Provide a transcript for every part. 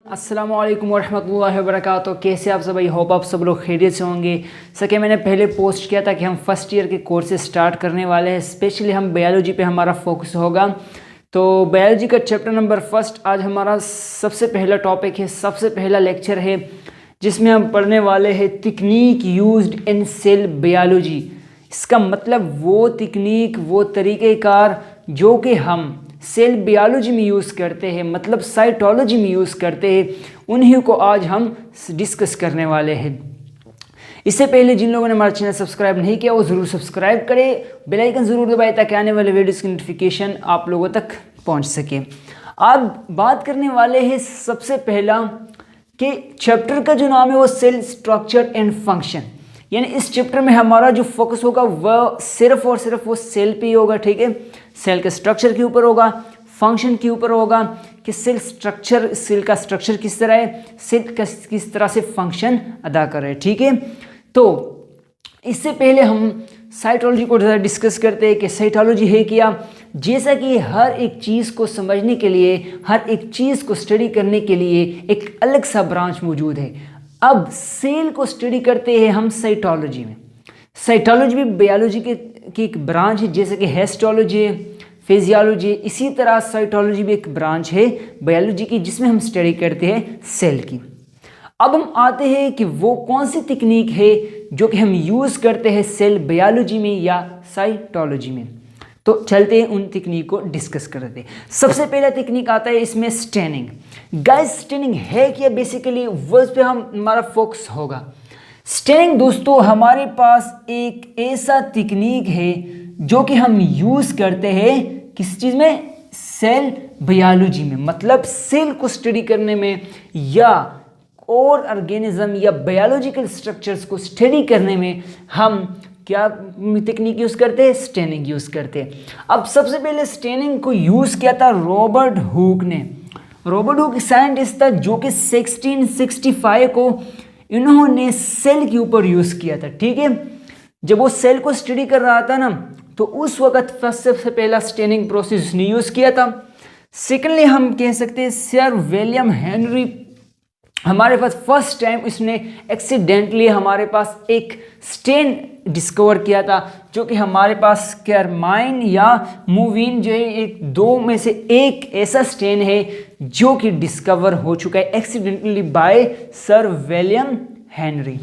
अस्सलाम वालेकुम वरहमतुल्लाहि वबरकातुहू। कैसे आप सब? आई होप आप सब लोग खैरियत से होंगे। सके मैंने पहले पोस्ट किया था कि हम फर्स्ट ईयर के कोर्सेज स्टार्ट करने वाले हैं। स्पेशली हम बायोलॉजी पे हमारा फोकस होगा। तो बायोलॉजी का चैप्टर नंबर फर्स्ट आज हमारा सबसे पहला टॉपिक है, सबसे पहला लेक्चर है, जिसमें हम पढ़ने वाले हैं तकनीक यूज्ड इन सेल बायोलॉजी। इसका मतलब वो तकनीक, वो तरीक़ेकार जो कि हम सेल बायोलॉजी में यूज़ करते हैं, मतलब साइटोलॉजी में यूज़ करते हैं, उन्हीं को आज हम डिस्कस करने वाले हैं। इससे पहले जिन लोगों ने हमारा चैनल सब्सक्राइब नहीं किया वो ज़रूर सब्सक्राइब करें, बेल आइकन ज़रूर दबाएं ताकि आने वाले वीडियोज़ की नोटिफिकेशन आप लोगों तक पहुंच सके। आज बात करने वाले हैं सबसे पहला कि चैप्टर का जो नाम है वो सेल स्ट्रक्चर एंड फंक्शन, यानी इस चैप्टर में हमारा जो फोकस होगा वह सिर्फ और सिर्फ वो सेल पे ही होगा। ठीक है, सेल के स्ट्रक्चर के ऊपर होगा, फंक्शन के ऊपर होगा कि सेल स्ट्रक्चर, सेल का स्ट्रक्चर किस तरह है, सेल किस तरह से फंक्शन अदा कर रहे हैं। ठीक है, तो इससे पहले हम साइटोलॉजी को ज़रा डिस्कस करते हैं कि साइटोलॉजी है क्या। जैसा कि हर एक चीज़ को समझने के लिए, हर एक चीज़ को स्टडी करने के लिए एक अलग सा ब्रांच मौजूद है। अब सेल को स्टडी करते हैं हम साइटोलॉजी में। साइटोलॉजी भी बायोलॉजी की एक ब्रांच है, जैसे कि हिस्टोलॉजी है, फिजियोलॉजी है। इसी तरह साइटोलॉजी भी एक ब्रांच है बायोलॉजी की, जिसमें हम स्टडी करते हैं सेल की। अब हम आते हैं कि वो कौन सी तकनीक है जो कि हम यूज़ करते हैं सेल बायोलॉजी में या साइटोलॉजी में। तो चलते हैं उन तकनीक को डिस्कस करते हैं। सबसे पहला तकनीक आता है इसमें स्टेनिंग। गाइस, स्टेनिंग है क्या? बेसिकली वर्ड्स पे हमारा फोकस होगा। स्टेनिंग दोस्तों हमारे पास एक ऐसा तकनीक है जो कि हम यूज़ करते हैं किस चीज़ में? सेल बायोलॉजी में, मतलब सेल को स्टडी करने में या और ऑर्गेनिज्म या बायोलॉजिकल स्ट्रक्चर्स को स्टडी करने में हम क्या टेक्निक यूज़ करते हैं? स्टेनिंग यूज़ करते हैं। अब सबसे पहले स्टेनिंग को यूज़ किया था रॉबर्ट हुक ने। रॉबर्ट हुक साइंटिस्ट था जो कि 1665 को इन्होंने सेल के ऊपर यूज़ किया था। ठीक है, जब वो सेल को स्टडी कर रहा था ना, तो उस वक्त सबसे पहला स्टेनिंग प्रोसेस उसने यूज़ किया था। सेकेंडली हम कह सकते हैं सर विलियम हेनरी हमारे पास फर्स्ट टाइम इसने एक्सीडेंटली हमारे पास एक स्टेन डिस्कवर किया था, जो कि हमारे पास कैरमाइन या मूविन जो है, एक दो में से एक ऐसा स्टेन है जो कि डिस्कवर हो चुका है accidentally by sir William Henry.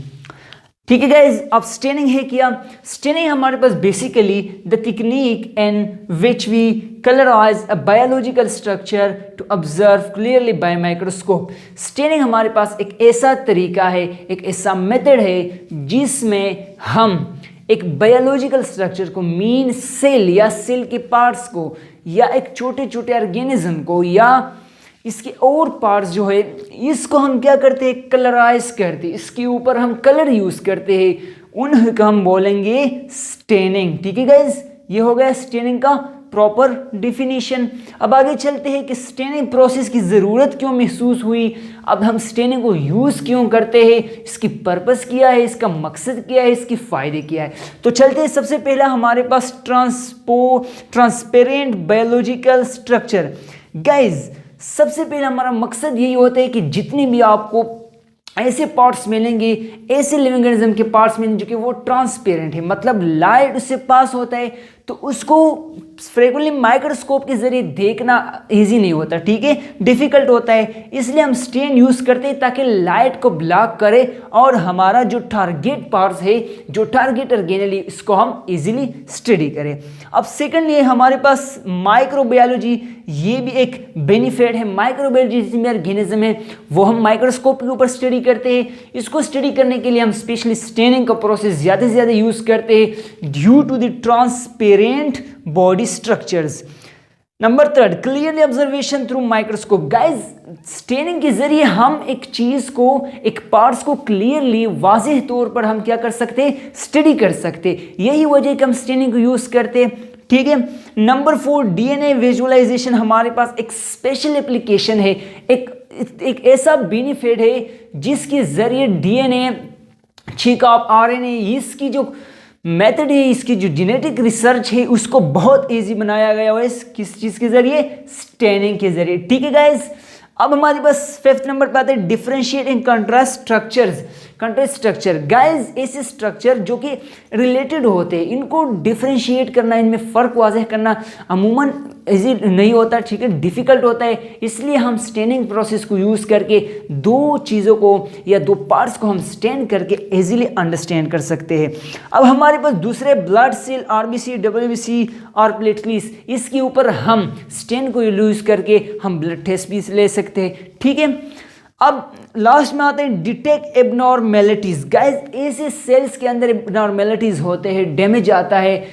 ठीक है गाइज, अब स्टेनिंग है क्या? स्टेनिंग हमारे पास basically the technique in which we colourise a biological structure to observe clearly by microscope. Staining हमारे पास एक ऐसा तरीका है, एक ऐसा मेथड है जिसमें हम एक बायोलॉजिकल स्ट्रक्चर को, मीन सेल या सेल के पार्ट्स को या एक छोटे छोटे ऑर्गेनिज्म को या इसके और पार्ट्स जो है, इसको हम क्या करते हैं? कलराइज करते हैं। इसके ऊपर हम कलर यूज़ करते हैं, उन्हें हम बोलेंगे स्टेनिंग। ठीक है गाइज, ये हो गया स्टेनिंग का प्रॉपर डिफिनीशन। अब आगे चलते हैं कि स्टेनिंग प्रोसेस की ज़रूरत क्यों महसूस हुई, अब हम स्टेनिंग को यूज़ क्यों करते हैं, इसकी पर्पस क्या है, इसका मकसद क्या है, इसके फ़ायदे क्या है। तो चलते हैं, सबसे पहला हमारे पास ट्रांसपेरेंट बायोलॉजिकल स्ट्रक्चर। गाइज, सबसे पहले हमारा मकसद यही होता है कि जितने भी आपको ऐसे पार्ट्स मिलेंगे, ऐसे लिविंग ऑर्गेनिज्म के पार्ट्स मिलेंगे जो कि वो ट्रांसपेरेंट है, मतलब लाइट उससे पास होता है, तो उसको फ्रेक्वेंटली माइक्रोस्कोप के जरिए देखना इजी नहीं होता। ठीक है, डिफिकल्ट होता है, इसलिए हम स्टेन यूज़ करते हैं ताकि लाइट को ब्लॉक करे और हमारा जो टारगेट पार्ट्स है, जो टारगेट ऑर्गेनेली, इसको हम इजीली स्टडी करें। अब सेकेंडली हमारे पास माइक्रोबायोलॉजी, ये भी एक बेनिफिट है। माइक्रोबायोलॉजी जिसमें ऑर्गेनिज्म है वो हम माइक्रोस्कोप के ऊपर स्टडी करते हैं। इसको स्टडी करने के लिए हम स्पेशली स्टेनिंग का प्रोसेस ज़्यादा से ज़्यादा यूज़ करते हैं due to the transparent body structures. Number third, clearly observation through microscope. Guys, staining के जरिए हम एक चीज़ को, एक पार्ट्स को क्लियरली वाज़ेह तौर पर हम क्या कर सकते हैं? स्टडी कर सकते हैं। यही वजह है कि हम स्टेनिंग को यूज़ करते हैं। ठीक है, नंबर 4, डीएनए विजुअलाइजेशन हमारे पास एक स्पेशल एप्लीकेशन है, एक ऐसा बेनिफिट है जिसके जरिए डीएनए, छिकाव, आरएनए, इसकी जो मेथड है, इसकी जो जेनेटिक रिसर्च है, उसको बहुत इजी बनाया गया है किस चीज़ के जरिए? स्टेनिंग के जरिए। ठीक है गाइज, अब हमारे पास 5th नंबर पे आता है differentiate in contrast structures. Contrast structure guys ऐसे स्ट्रक्चर जो कि रिलेटेड होते हैं, इनको डिफरेंशिएट करना, इनमें फ़र्क वाज़ेह करना अमूमन इजी नहीं होता, ठीक है, डिफ़िकल्ट होता है। इसलिए हम स्टेनिंग प्रोसेस को यूज़ करके दो चीज़ों को या दो पार्ट्स को हम स्टेन करके इजीली अंडरस्टैंड कर सकते हैं। अब हमारे पास दूसरे ब्लड सेल, आरबीसी, डब्ल्यूबीसी और प्लेटलेट्स, इसके ऊपर हम स्टेन को यूज़ करके हम ब्लड टेस्ट भी ले सकते हैं, ठीक है। अब लास्ट में आते हैं डिटेक्ट एबनॉर्मेलिटीज़। गाइज ऐसे सेल्स के अंदर एबनॉर्मेलिटीज़ होते हैं, डैमेज आता है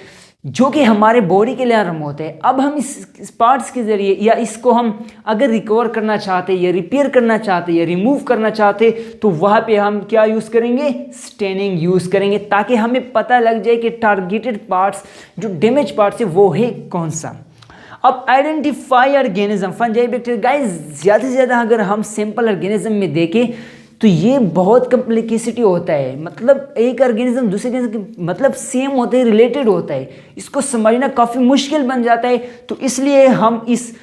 जो कि हमारे बॉडी के लिए हार्म होते हैं। अब हम इस पार्ट्स के ज़रिए या इसको हम अगर रिकवर करना चाहते या रिपेयर करना चाहते या रिमूव करना चाहते तो वहाँ पे हम क्या यूज़ करेंगे, स्टेनिंग यूज़ करेंगे, ताकि हमें पता लग जाए कि टारगेटेड पार्ट्स जो डैमेज पार्ट्स है वो है कौन सा। अब identify organism, fungi, bacteria. Guys ज़्यादा से ज़्यादा अगर हम सिंपल ऑर्गेनिज्म में देखें तो ये बहुत कम्प्लिकेसिटी होता है, मतलब एक ऑर्गेनिज्म दूसरे ऑर्गेनिज्म मतलब सेम होते हैं, रिलेटेड होता है, इसको समझना काफ़ी मुश्किल बन जाता है। तो इसलिए हम इस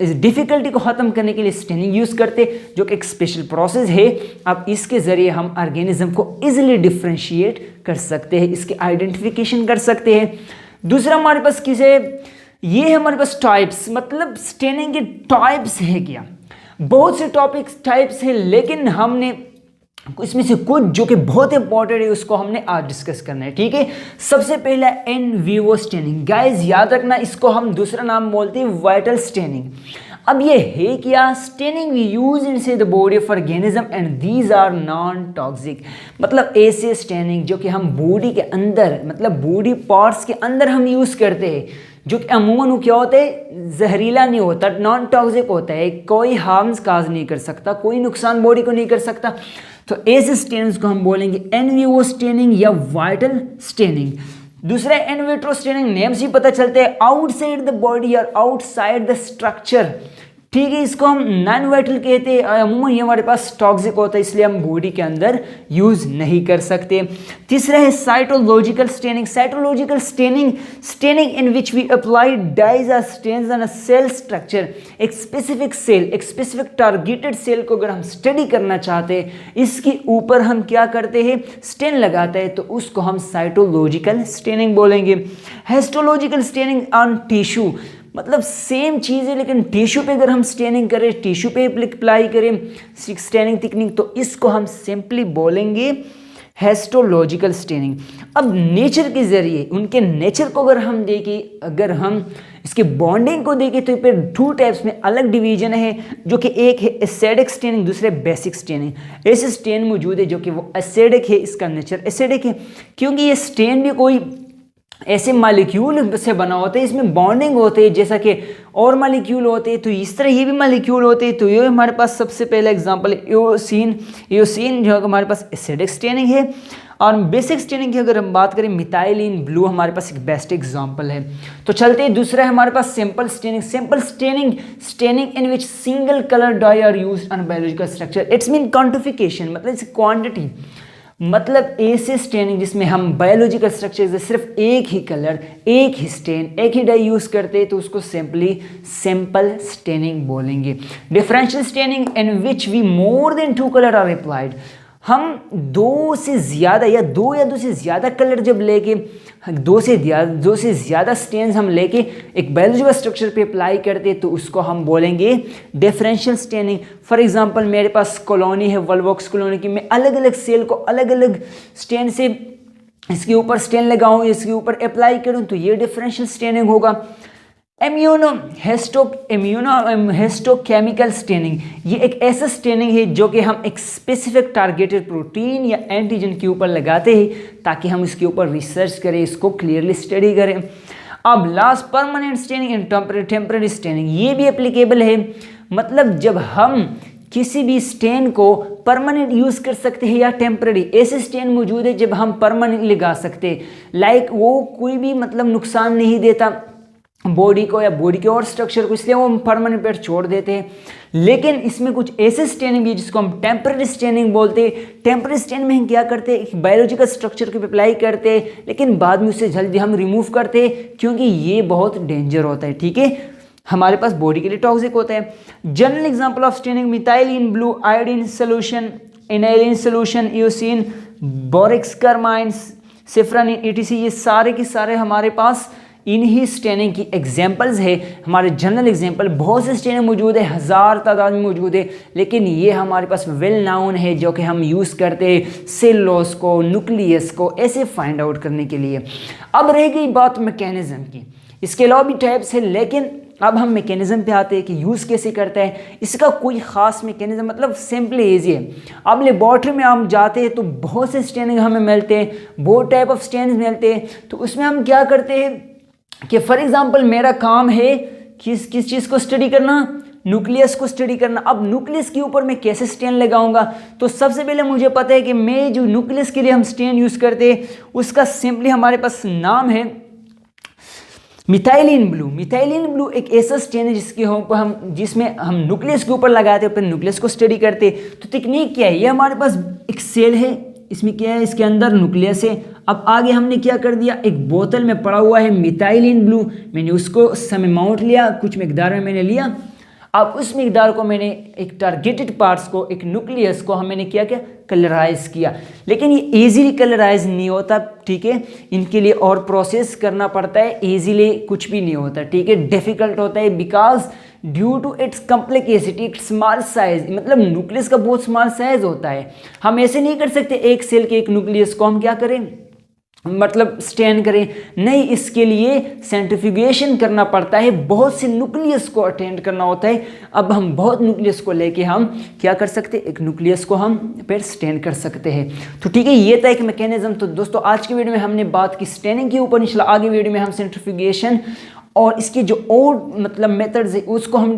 डिफ़िकल्टी को ख़त्म करने के लिए स्टेनिंग यूज़ करते हैं, जो कि एक स्पेशल प्रोसेस है। अब इसके ज़रिए हम ऑर्गेनिज्म को ईजिली डिफ्रेंशिएट कर सकते हैं, इसके आइडेंटिफिकेशन कर सकते हैं। दूसरा हमारे पास किसे, ये है हमारे पास टाइप्स, मतलब स्टेनिंग के टाइप्स है क्या, बहुत से टॉपिक्स टाइप्स है, लेकिन हमने इसमें से कुछ जो कि बहुत इंपॉर्टेंट है उसको हमने आज डिस्कस करना है, ठीक है। सबसे पहला इन विवो स्टेनिंग। गाइस याद रखना, इसको हम दूसरा नाम बोलते हैं वाइटल स्टेनिंग। अब ये है क्या, staining we use in the body of organism and these are non toxic. मतलब ऐसे स्टेनिंग जो कि हम बॉडी के अंदर, मतलब बॉडी पार्ट्स के अंदर हम यूज़ करते हैं, जो कि अमूमन क्या होता है, जहरीला नहीं होता, नॉन टॉक्सिक होता है, कोई हार्म्स काज नहीं कर सकता, कोई नुकसान बॉडी को नहीं कर सकता। तो ऐसे स्टेनिंग को हम बोलेंगे इन विवो स्टेनिंग या वाइटल स्टेनिंग। दूसरा इन विट्रो स्टेनिंग, नेम से पता चलता है आउटसाइड द बॉडी और आउटसाइड द स्ट्रक्चर, ठीक है। इसको हम नॉन वाइटल कहते हैं, अमूमन ये हमारे पास टॉक्सिक होता है, इसलिए हम बॉडी के अंदर यूज़ नहीं कर सकते। तीसरा है cytological staining. Cytological staining, staining in which we apply dyes are stains on a cell structure. एक स्पेसिफिक सेल, एक स्पेसिफिक टारगेटेड सेल को अगर हम स्टडी करना चाहते हैं, इसके ऊपर हम क्या करते हैं, स्टेन लगाते हैं, तो उसको हम साइटोलॉजिकल स्टेनिंग बोलेंगे। हिस्टोलॉजिकल स्टेनिंग ऑन टिश्यू, मतलब सेम चीज़ है लेकिन टिश्यू पे अगर हम स्टेनिंग करें, टिश्यू पे अप्लाई करें स्टेनिंग टेक्निक, तो इसको हम सिंपली बोलेंगे हिस्टोलॉजिकल स्टेनिंग। अब नेचर के ज़रिए उनके नेचर को अगर हम देखें, अगर हम इसके बॉन्डिंग को देखें, तो फिर 2 टाइप्स में अलग डिवीजन है, जो कि एक है एसिडिक स्टेनिंग, दूसरे बेसिक स्टेनिंग। ऐसे स्टेन मौजूद है जो कि वो एसिडिक है, इसका नेचर एसिडिक है, क्योंकि ये स्टेन भी कोई ऐसे मालिक्यूल से बना होता है, इसमें बॉन्डिंग होते हैं जैसा कि और मालिक्यूल होते हैं, तो इस तरह ये भी मालिक्यूल होते हैं। तो ये हमारे पास सबसे पहला एग्जांपल है एओसिन। एओसिन जो हमारे पास एसिडिक स्टेनिंग है, और बेसिक स्टेनिंग की अगर हम बात करें मिथाइलिन ब्लू हमारे पास एक बेस्ट एग्जांपल है। तो चलते हैं, दूसरा है हमारे पास simple staining. Simple staining, staining in which single colour dye are used on biological structure. It's mean quantification, मतलब इट्स क्वांटिटी, मतलब ऐसे स्टेनिंग जिसमें हम बायोलॉजिकल स्ट्रक्चर से सिर्फ एक ही कलर, एक ही स्टेन, एक ही डाई यूज़ करते हैं, तो उसको सिंपली सिंपल स्टेनिंग बोलेंगे। Differential staining in which we more than 2 colour are applied. हम 2 से ज़्यादा या 2 से ज़्यादा कलर जब लेके 2 से ज़्यादा स्टेन्स हम लेके एक बायोलॉजिकल स्ट्रक्चर पे अप्लाई करते, तो उसको हम बोलेंगे डिफरेंशियल स्टेनिंग। फॉर एग्जांपल मेरे पास कॉलोनी है, वोल्वॉक्स कॉलोनी की, मैं अलग अलग सेल को अलग अलग स्टेन से इसके ऊपर स्टेन लगाऊँ, इसके ऊपर अप्लाई करूँ, तो ये डिफरेंशियल स्टेनिंग होगा। हिस्टोकेमिकल स्टेनिंग, ये एक ऐसा स्टेनिंग है जो कि हम एक स्पेसिफिक टारगेटेड प्रोटीन या एंटीजन के ऊपर लगाते हैं, ताकि हम इसके ऊपर रिसर्च करें, इसको क्लियरली स्टडी करें। अब last permanent staining and temporary staining, ये भी एप्लीकेबल है, मतलब जब हम किसी भी स्टेन को परमानेंट यूज़ कर सकते हैं या टेम्परेरी। ऐसे स्टेन मौजूद है जब हम परमानेंट लगा सकते हैं, लाइक वो कोई भी मतलब नुकसान नहीं देता बॉडी को या बॉडी के और स्ट्रक्चर को, इसलिए वो हम परमानेंट पेड़ छोड़ देते हैं। लेकिन इसमें कुछ ऐसे स्टेनिंग भी जिसको हम टेम्परेरी स्टेनिंग बोलते हैं। टेम्परेरी स्टेन में हम क्या करते हैं, बायोलॉजिकल स्ट्रक्चर को अप्लाई करते हैं, लेकिन बाद में उसे जल्दी हम रिमूव करते हैं, क्योंकि ये बहुत डेंजर होता है, ठीक है। हमारे पास बॉडी के लिए टॉक्सिक होता है। General example of staining methylene blue, iodine solution, aniline solution, eosin, borax carmine, safranin ETC, ये सारे के सारे हमारे पास इन्हीं स्टेनिंग की एग्जांपल्स है। हमारे जनरल एग्जांपल बहुत से स्टेनिंग मौजूद है, हज़ार तादाद में मौजूद है, लेकिन ये हमारे पास वेल नाउन है जो कि हम यूज़ करते हैं सेलुलोज को, न्यूक्लियस को ऐसे फाइंड आउट करने के लिए। अब रह गई बात मैकेनिज्म की, इसके अलावा भी टाइप्स है, लेकिन अब हम मैकेनिज्म पे आते हैं कि यूज़ कैसे करता है। इसका कोई ख़ास मैकेनिज्म मतलब सिंपली ईजी है। अब लेबॉर्ट्री में हम जाते हैं तो बहुत से स्टेनिंग हमें मिलते हैं, बहुत टाइप ऑफ स्टेनिंग मिलते हैं। तो उसमें हम क्या करते हैं कि फॉर एग्जांपल मेरा काम है किस चीज़ को स्टडी करना, न्यूक्लियस को स्टडी करना। अब न्यूक्लियस के ऊपर मैं कैसे स्टेन लगाऊंगा, तो सबसे पहले मुझे पता है कि मैं जो न्यूक्लियस के लिए हम स्टेन यूज़ करते हैं उसका सिंपली हमारे पास नाम है मिथाइलिन ब्लू। मिथाइलिन ब्लू एक ऐसा स्टेन है जिसमें हम न्यूक्लियस के ऊपर लगाते हैं, फिर न्यूक्लियस को स्टडी करते हैं। तो टेक्निक क्या है, ये हमारे पास एक सेल है, इसमें क्या है, इसके अंदर न्यूक्लियस है। अब आगे हमने क्या कर दिया, एक बोतल में पड़ा हुआ है मिथाइलिन ब्लू, मैंने उसको सम अमाउंट लिया, कुछ मिकदार में मैंने लिया। अब उस मिकदार को मैंने एक टारगेटेड पार्ट्स को, एक न्यूक्लियस को मैंने क्या कलराइज किया। लेकिन ये इजीली कलराइज नहीं होता, ठीक है, इनके लिए और प्रोसेस करना पड़ता है, इजीली कुछ भी नहीं होता, ठीक है, डिफिकल्ट होता है because due to its complexity, its small size, मतलब न्यूक्लियस का बहुत स्मॉल साइज होता है। हम ऐसे नहीं कर सकते एक सेल के एक न्यूक्लियस को हम क्या करें, मतलब स्टेन करें, नहीं, इसके लिए सेंट्रीफ्यूगेशन करना पड़ता है, बहुत से न्यूक्लियस को अटेंड करना होता है। अब हम बहुत न्यूक्लियस को लेके हम क्या कर सकते हैं, एक न्यूक्लियस को हम फिर स्टेन कर सकते हैं। तो ठीक है, ये था एक मैकेनिज्म। तो दोस्तों आज की वीडियो में हमने बात की स्टेनिंग के ऊपर, इंशाल्लाह आगे वीडियो में हम सेंट्रीफ्यूगेशन और इसके जो और मतलब मेथड्स है उसको हम